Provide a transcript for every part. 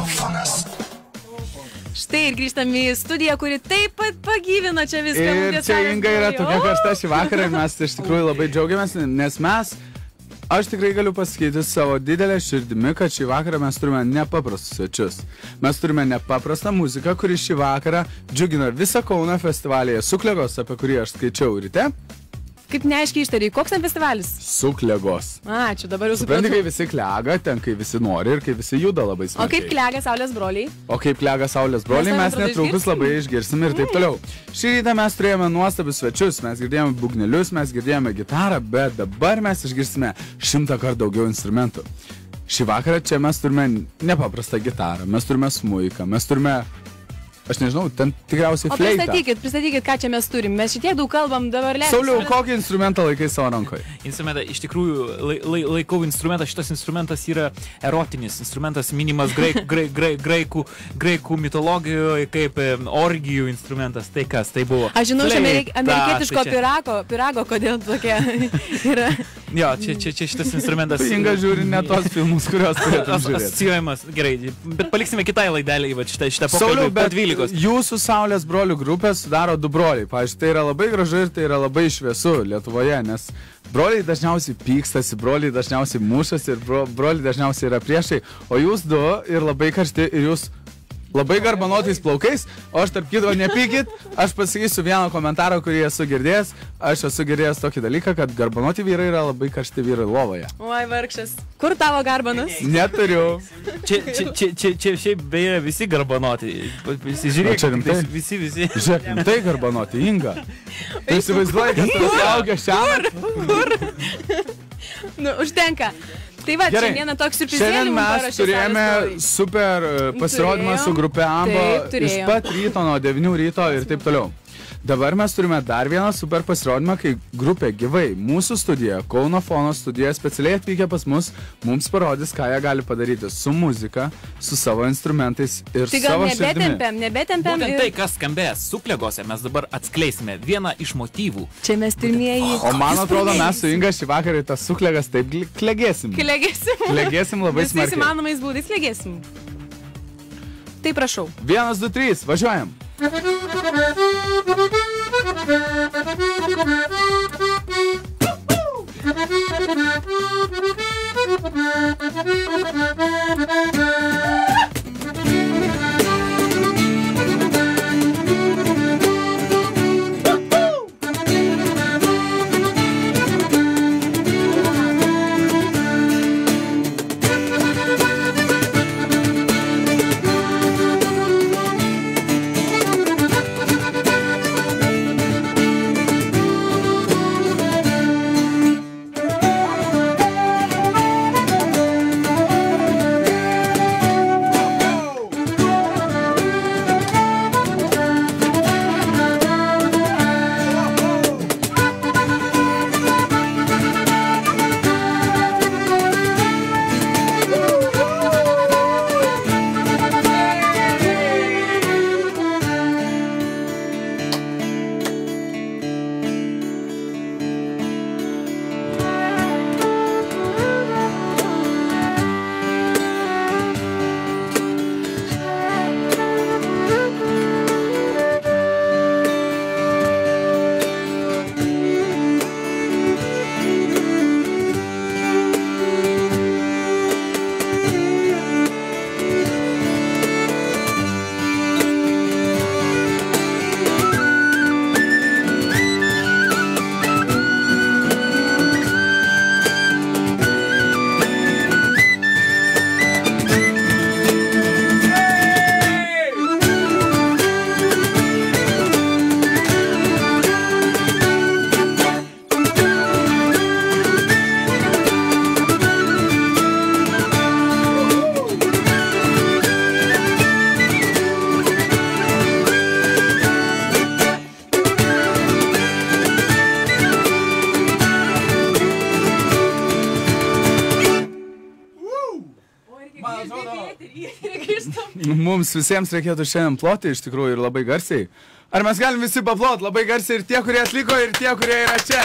Mikrofonas. Štai ir grįžtame į studiją, kuri taip pat pagyvino čia viską. Ir čia Inga yra tokia karšta šį vakarą ir mes iš tikrųjų labai džiaugiamės, nes aš tikrai galiu pasakyti savo didelę širdimi, kad šį vakarą mes turime nepaprastus svečius. Mes turime nepaprastą muziką, kuri šį vakarą džiugina visą Kauno festivalyje Suklegos, apie kurį aš skaičiau ryte. Kaip neaiškiai ištariai, koks ten festivalis? Suklegos. Ačiū, dabar jau supranti, suprantu. kai visi klega, ten kai visi nori ir kai visi juda labai smarkiai. O kaip klega Saulės broliai? O kaip klega Saulės broliai, mes netrukus labai išgirsim ir taip toliau. Šį rytą mes turėjome nuostabius svečius, mes girdėjome būgnelius, mes girdėjome gitarą, bet dabar mes išgirsime 100 kartų daugiau instrumentų. Šį vakarą čia mes turime nepaprastą gitarą, mes turime smuiką, mes turime... Aš nežinau, ten tikriausiai fleitą. O pristatykit, ką čia mes turim. Mes šitie daug kalbam dabar leidžiam. Sauliau, kokį instrumentą laikai savo rankoje? Instrumentą, iš tikrųjų, laikau instrumentą. Šitas instrumentas yra erotinis instrumentas, minimas graikų mitologijoje kaip orgijų instrumentas. Tai kas, tai buvo? Aš žinau, amerikietiško pirago, kodėl tokia yra. Jo, čia šitas instrumentas. Inga žiūri ne tos filmus, kurios turėtum žiūrėti. Asocijuojamas, gerai, bet paliksime kitai laideliai, šitą pokalbį po 12. Jūsų Saulės brolių grupę sudaro du broliai. Pavyzdžiui, tai yra labai gražu ir tai yra labai šviesu Lietuvoje, nes broliai dažniausiai pykstasi, broliai dažniausiai mušasi ir broliai dažniausiai yra priešai, o jūs du ir labai karšti ir jūs labai garbanotais plaukais, o aš tarp kito nepykit, aš pasakysiu vieną komentarą, kurį esu girdėjęs. Aš esu girdėjęs tokį dalyką, kad garbanoti vyrai yra labai karšti vyrai lovoje. Oi, vargšas. Kur tavo garbanas? Neturiu. Čia šiaip beje visi garbanoti. Žiūrėk, visi. Žiūrėk, tai garbanoti, Inga. Tai įsivaizduoji, kad tu laukia šiandien. Kur? Nu, užtenka. Tai va, šiandieną toks šiandien mes turėjome super pasirodymą su grupė Amba iš pat ryto nuo 9 ryto ir taip toliau. Dabar mes turime dar vieną super pasirodymą, kai grupė gyvai mūsų studijoje, Kauno Fono studijoje specialiai atvykę pas mus, mums parodys, ką jie gali padaryti su muzika, su savo instrumentais ir savo širdimi. Tai gal nebetempėm. Būtent tai, kas skambės Suklegose, mes dabar atskleisime vieną iš motyvų. Čia mes pirmieji. O man atrodo, mes su Inga šį vakarą į tas Suklegas taip klegėsim. Klegėsim labai smarkiai. Visais įmanomais būdais klegėsim. Tai prašau. 1, 2, 3, važiuojam. Mums visiems reikėtų šiandien ploti iš tikrųjų ir labai garsiai. Ar mes galim visi paplot labai garsiai ir tie, kurie atliko, ir tie, kurie yra čia?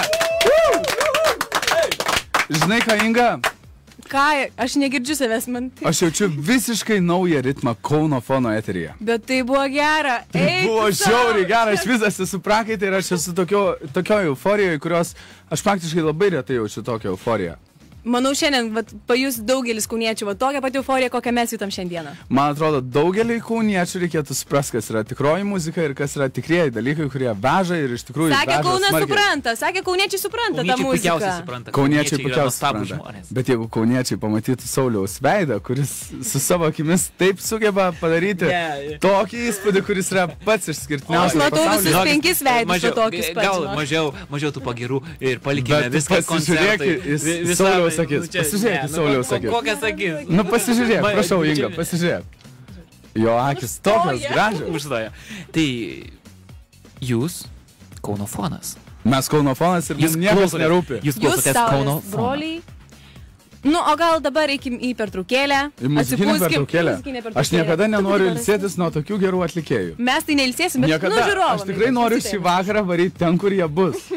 Žinai ką, Inga? ką, aš negirdžiu savęs, man. Aš jaučiu visiškai naują ritmą Kauno fono eteryje. Bet tai buvo gera. Buvo žiauriai gera, aš visas esu prakaitė ir aš esu tokio euforijoje, kurios aš praktiškai labai retai jaučiu tokią euforiją. Manau, šiandien pajus daugelis kauniečių tokią pat euforiją, kokią mes jutam šiandieną. Man atrodo, daugeliai kauniečių reikėtų suprasti, kas yra tikroji muzika ir kas yra tikrieji dalykai, kurie veža ir iš tikrųjų sakė, Kaunas supranta, sakė, kauniečiai supranta tą muziką. Kauniečiai puikiausiai supranta. Bet jeigu kauniečiai pamatytų Sauliaus veidą, kuris su savo akimis taip sugeba padaryti tokį įspūdį, kuris yra pats išskirtiniausias. Aš matau visus 5 veidus tokius pats. Gal mažiau tų pagirų ir palikime viską koncertui. Pasižiūrėk, Sauliaus akis. Kokias akis? Nu pasižiūrėk, prašau, Inga, pasižiūrėk. Jo akis tokios gražios. Užstoja. Tai jūs Kauno fonas. Mes Kauno fonas ir mums niekas nerūpi. Jūs klausotės Kauno broliai. Nu, o gal dabar eikim į pertraukėlę. Į muzikinę pertraukėlę. Aš niekada nenoriu ilsėtis nuo tokių gerų atlikėjų. Mes tai neilsėsim, bet niekada. Aš tikrai noriu šį vakarą varyti ten, kur jie bus.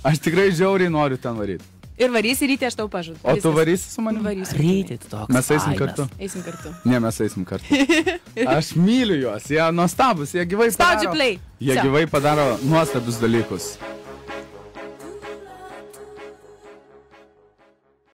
Aš tikrai žiauriai noriu ten varyti. Ir varysi ryte, aš tau pažadu. O tu varysi su manimi? Varysiu. Ryte toks. Mes eisim kartu. Eisim kartu. Ne, mes eisim kartu. Aš myliu juos, jie nuostabus, jie gyvai padaro. Spaudžiu play. Jie gyvai padaro nuostabius dalykus.